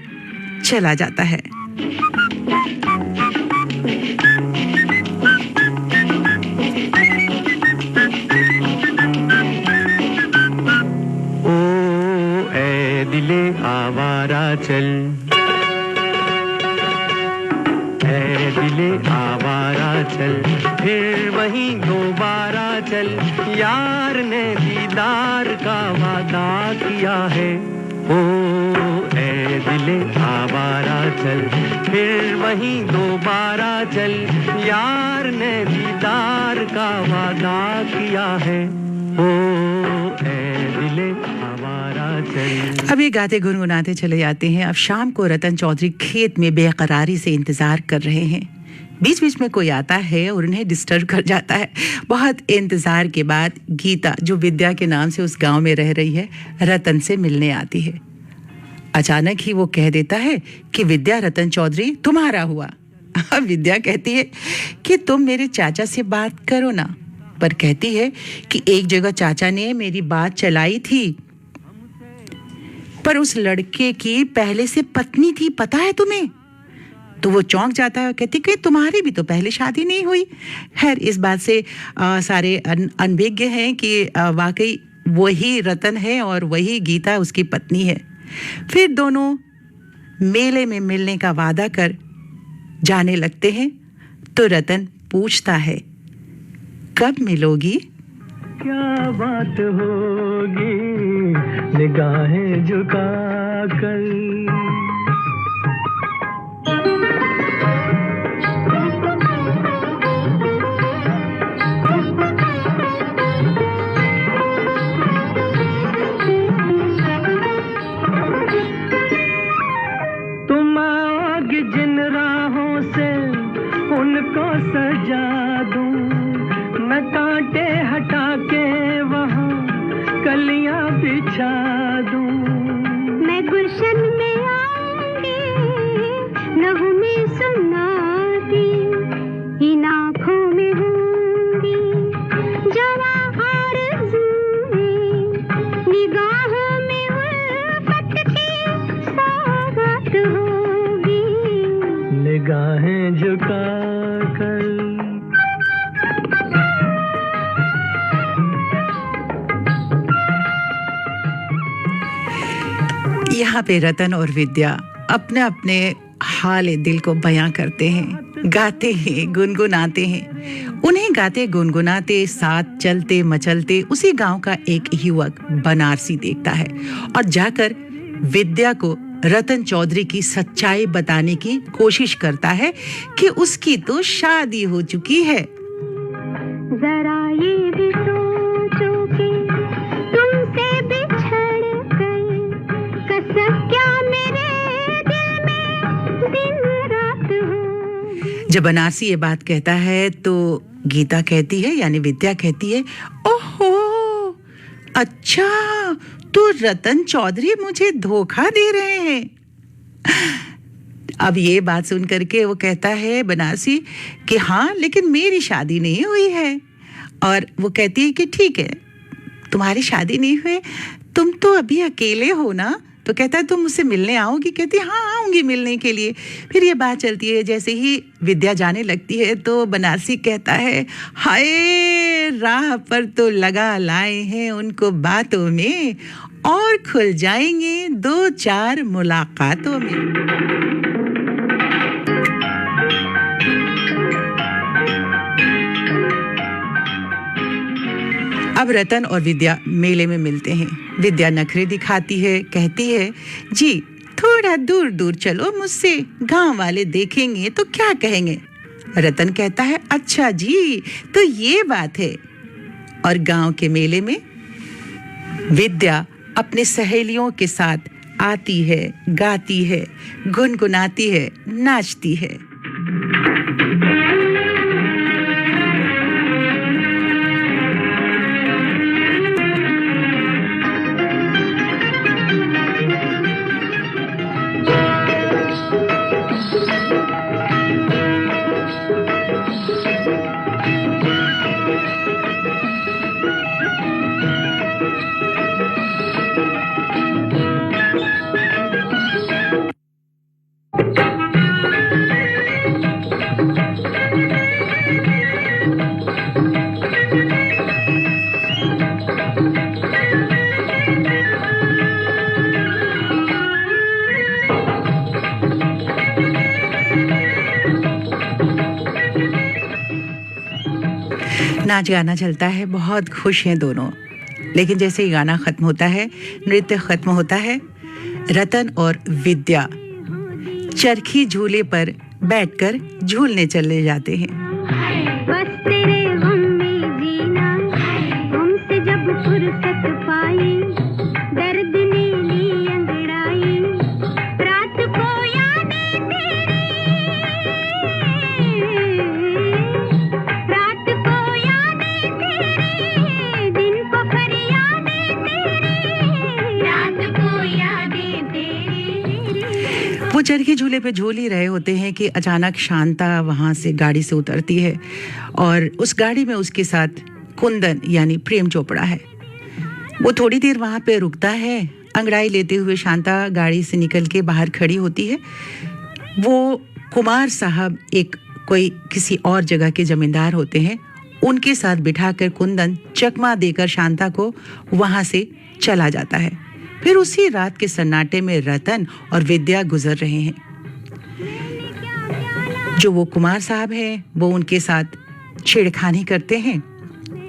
चला जाता है। ओ ए दिले आवारा चल, ए दिले आवारा चल, फिर वहीं दोबारा चल, यार ने दीदार का वादा किया है। ओ ए दिले आवारा चल, फिर वहीं दोबारा चल, यार ने दीदार का वादा किया है। ओ ए दिले आवारा चल। अब ये गाते गुनगुनाते चले जाते हैं। अब शाम को रतन चौधरी खेत में बेकरारी से इंतजार कर रहे हैं। बीच बीच में कोई आता है और उन्हें डिस्टर्ब कर जाता है। बहुत इंतजार के बाद गीता, जो विद्या के नाम से उस गांव में रह रही है, रतन से मिलने आती है। अचानक ही वो कह देता है कि विद्या, रतन चौधरी तुम्हारा हुआ। अब विद्या कहती है कि तुम मेरे चाचा से बात करो ना, पर कहती है कि एक जगह चाचा ने मेरी बात चलाई थी, पर उस लड़के की पहले से पत्नी थी, पता है तुम्हें? तो वो चौंक जाता है और कहती कि तुम्हारी भी तो पहले शादी नहीं हुई। खैर, इस बात से सारे अनभिज्ञ हैं कि वाकई वही रतन है और वही गीता उसकी पत्नी है। फिर दोनों मेले में मिलने का वादा कर जाने लगते हैं। तो रतन पूछता है, कब मिलोगी? क्या बात होगी निगाहें झुका कर, तुम आओगे जिन राहों से उनको सजा दूं, मैं कांटे हटा के वहाँ कलियां बिछा दूं। मैं गुलशन में आऊंगी, नगमे सुनाती, इन आँखों में होंगी जवां आरज़ूएं, निगाहों में उल्फत की सौगात होगी, निगाहें झुका कर। यहाँ पे रतन और विद्या अपने अपने हाल दिल को बयां करते हैं, गाते हैं, गुनगुनाते हैं। उन्हें गाते गुनगुनाते साथ चलते मचलते उसी गांव का एक युवक बनारसी देखता है और जाकर विद्या को रतन चौधरी की सच्चाई बताने की कोशिश करता है कि उसकी तो शादी हो चुकी है। जरा ये भी सोचो कि तुमसे बिछड़ गई, कसम क्या मेरे दिल में दिन रात हो। जब बनारसी ये बात कहता है तो गीता कहती है, यानी विद्या कहती है, ओहो अच्छा, तो रतन चौधरी मुझे धोखा दे रहे हैं। अब ये बात सुन करके वो कहता है बनारसी कि हाँ, लेकिन मेरी शादी नहीं हुई है। और वो कहती है कि ठीक है, तुम्हारी शादी नहीं हुई, तुम तो अभी अकेले हो ना। तो कहता है तुम मुझसे मिलने आओगी? कहती है हाँ, आऊंगी मिलने के लिए। फिर ये बात चलती है। जैसे ही विद्या जाने लगती है तो बनारसी कहता है, हाय, राह पर तो लगा लाए हैं उनको बातों में, और खुल जाएंगे 2-4 मुलाकातों में। अब रतन और विद्या मेले में मिलते हैं। विद्या नखरे दिखाती है, कहती है जी थोड़ा दूर दूर चलो मुझसे, गांव वाले देखेंगे तो क्या कहेंगे। रतन कहता है अच्छा जी, तो ये बात है। और गांव के मेले में विद्या अपने सहेलियों के साथ आती है, गाती है, गुनगुनाती है, नाचती है। नाच गाना चलता है, बहुत खुश हैं दोनों। लेकिन जैसे ही गाना खत्म होता है, नृत्य खत्म होता है, रतन और विद्या चरखी झूले पर बैठकर झूलने चले जाते हैं। बस तेरे गम में जीना, हमसे जब फुर्सत पाई, दर्द ने ली अंगड़ाई, रात को यादें तेरी, रात को यादें तेरी, दिन को फरियादें तेरी, रात को यादें तेरी। वो चरखी झूले पे झूल ही रहे होते हैं कि अचानक शांता वहां से गाड़ी से उतरती है और उस गाड़ी में उसके साथ कुंदन यानी प्रेम चोपड़ा है। वो थोड़ी देर वहां पे रुकता है। अंगड़ाई लेते हुए शांता गाड़ी से निकल के बाहर खड़ी होती है। वो कुमार साहब एक कोई किसी और जगह के जमींदार होते हैं, उनके साथ बिठाकर कुंदन चकमा देकर शांता को वहां से चला जाता है। फिर उसी रात के सन्नाटे में रतन और विद्या गुजर रहे हैं। जो वो कुमार साहब हैं वो उनके साथ छेड़खानी करते हैं।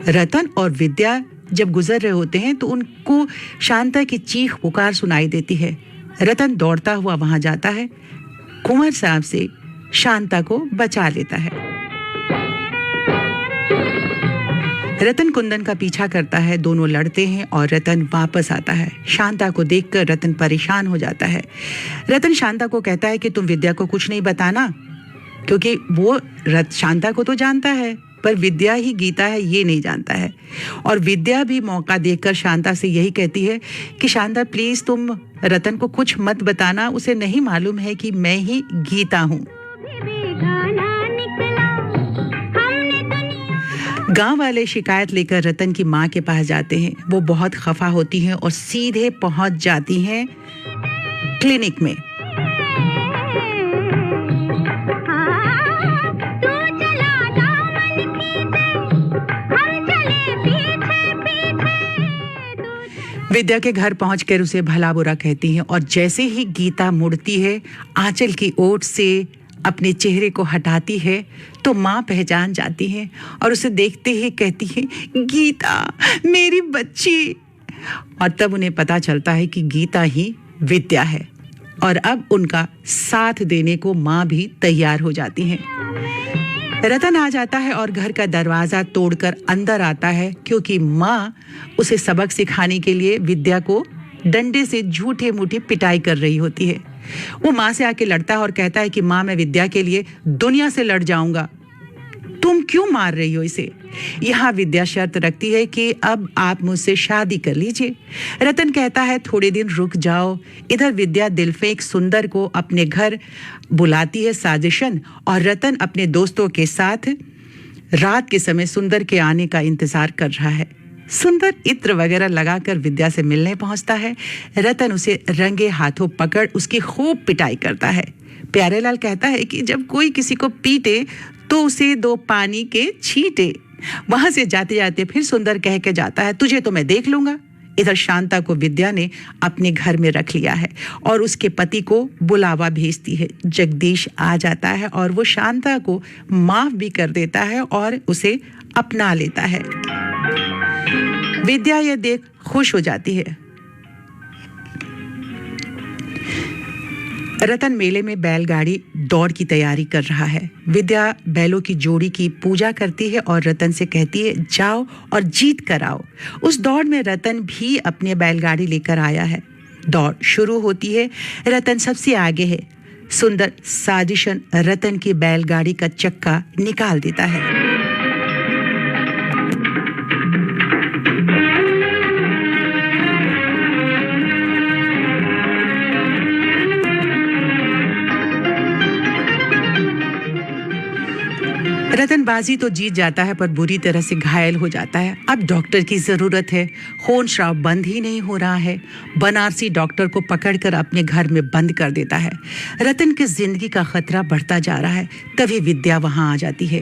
रतन और विद्या जब गुजर रहे होते हैं तो उनको शांता की चीख पुकार सुनाई देती है। रतन दौड़ता हुआ वहां जाता है, कुमार साहब से शांता को बचा लेता है। रतन कुंदन का पीछा करता है, दोनों लड़ते हैं और रतन वापस आता है। शांता को देखकर रतन परेशान हो जाता है। रतन शांता को कहता है कि तुम विद्या को कुछ नहीं बताना, क्योंकि वो शांता को तो जानता है पर विद्या ही गीता है ये नहीं जानता है। और विद्या भी मौका देखकर शांता से यही कहती है कि शांता प्लीज तुम रतन को कुछ मत बताना, उसे नहीं मालूम है कि मैं ही गीता हूँ। गांव वाले शिकायत लेकर रतन की माँ के पास जाते हैं। वो बहुत खफा होती हैं और सीधे पहुंच जाती हैं क्लिनिक में। विद्या के घर पहुंचकर उसे भला बुरा कहती हैं और जैसे ही गीता मुड़ती है, आंचल की ओट से अपने चेहरे को हटाती है तो माँ पहचान जाती है और उसे देखते ही कहती है गीता मेरी बच्ची। और तब उन्हें पता चलता है कि गीता ही विद्या है और अब उनका साथ देने को माँ भी तैयार हो जाती हैं। रतन आ जाता है और घर का दरवाजा तोड़कर अंदर आता है क्योंकि माँ उसे सबक सिखाने के लिए विद्या को डंडे से झूठे मूठे पिटाई कर रही होती है। वो माँ से आके लड़ता है और कहता है कि माँ मैं विद्या के लिए दुनिया से लड़ जाऊंगा। तुम क्यों मार रही हो इसे? यहाँ विद्या शर्त रखती है कि अब आप मुझसे शादी कर लीजिए। रतन कहता है थोड़े दिन रुक जाओ। इधर विद्या दिलफेक सुंदर को अपने घर बुलाती है साजिशन, और रतन अपने दोस्तों के साथ रात के समय सुंदर के आने का इंतजार कर रहा है। सुंदर इत्र वगैरह लगाकर विद्या से मिलने पहुंचता है। रतन उसे रंगे हाथों पकड़ उसकी खूब पिटाई करता है। प्यारेलाल कहता है कि जब कोई किसी को पीटे तो उसे 2 पानी के छींटे। वहां से जाते जाते फिर सुंदर कह के जाता है, तुझे तो मैं देख लूंगा। इधर शांता को विद्या ने अपने घर में रख लिया है और उसके पति को बुलावा भेजती है। जगदीश आ जाता है और वो शांता को माफ भी कर देता है और उसे अपना लेता है। विद्या यह देख खुश हो जाती है। रतन मेले में बैलगाड़ी दौड़ की तैयारी कर रहा है। विद्या बैलों की जोड़ी की पूजा करती है और रतन से कहती है जाओ और जीत कर आओ। उस दौड़ में रतन भी अपनी बैलगाड़ी लेकर आया है। दौड़ शुरू होती है। रतन सबसे आगे है। सुंदर साजिशन रतन की बैलगाड़ी का चक्का निकाल देता है। रतन बाजी तो जीत जाता है पर बुरी तरह से घायल हो जाता है। अब डॉक्टर की जरूरत है। खून स्राव बंद ही नहीं हो रहा है। बनारसी डॉक्टर को पकड़कर अपने घर में बंद कर देता है। रतन की जिंदगी का खतरा बढ़ता जा रहा है। तभी विद्या वहां आ जाती है।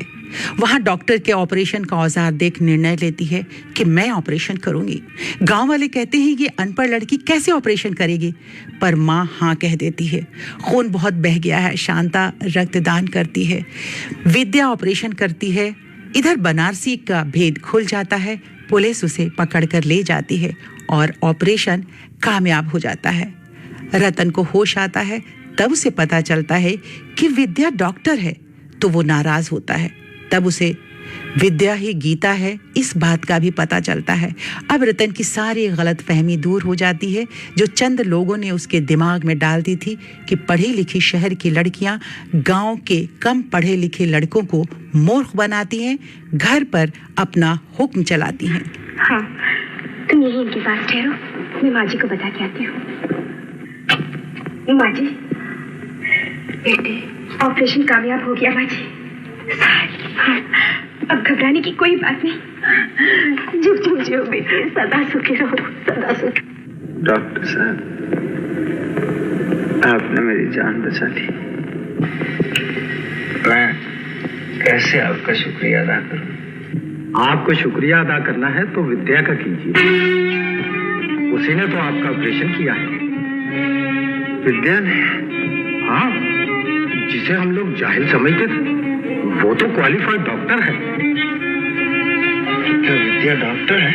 वहां डॉक्टर के ऑपरेशन का औजार देख निर्णय लेती है कि मैं ऑपरेशन करूंगी। गांव वाले कहते हैं ये अनपढ़ लड़की कैसे ऑपरेशन करेगी, पर मां हां कह देती है। खून बहुत बह गया है। शांता रक्तदान करती है। विद्या ऑपरेशन करती है। इधर बनारसी का भेद खुल जाता है। पुलिस उसे पकड़कर ले जाती है और ऑपरेशन कामयाब हो जाता है। रतन को होश आता है। तब उसे पता चलता है कि विद्या डॉक्टर है, तो वो नाराज होता है। तब उसे विद्या ही गीता है इस बात का भी पता चलता है। अब रतन की सारी गलत फहमी दूर हो जाती है जो चंद लोगों ने उसके दिमाग में डाल दी थी कि पढ़ी लिखी शहर की लड़कियां गांव के कम पढ़े लिखे लड़कों को मूर्ख बनाती हैं, घर पर अपना हुक्म चलाती हैं। हाँ, तुम यही इनके पास ठहरो, मैं माँ जी को बता के आती हूँ। माँ जी, बेटे ऑपरेशन कामयाब हो गया माँ जी। हाँ, अब घबराने की कोई बात नहीं। जुग जुग जियो बेटे, सदा सुखी रहो, सदा सुखी। डॉक्टर साहब, आपने मेरी जान बचा ली। मैं कैसे आपका शुक्रिया अदा करूं? आपको शुक्रिया अदा करना है तो विद्या का कीजिए। उसी ने तो आपका ऑपरेशन किया है। विद्या ने? हाँ, जिसे हम लोग जाहिल समझते थे वो तो क्वालिफाइड डॉक्टर है। तो विद्या डॉक्टर है?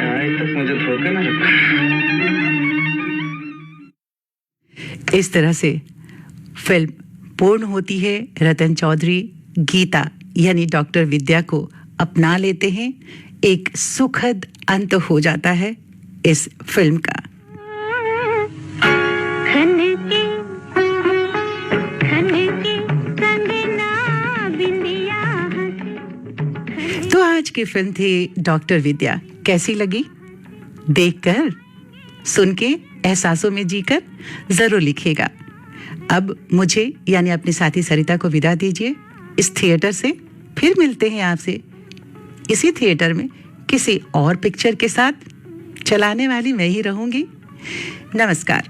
आज तक मुझे धोखे में रखा। इस तरह से फिल्म पूर्ण होती है। रतन चौधरी गीता यानी डॉक्टर विद्या को अपना लेते हैं। एक सुखद अंत हो जाता है इस फिल्म का। तो आज की फिल्म थी डॉक्टर विद्या। कैसी लगी? देखकर, सुन के, एहसासों में जीकर जरूर लिखिएगा। अब मुझे यानी अपनी साथी सरिता को विदा दीजिए इस थिएटर से। फिर मिलते हैं आपसे इसी थिएटर में किसी और पिक्चर के साथ। चलाने वाली मैं ही रहूंगी। नमस्कार।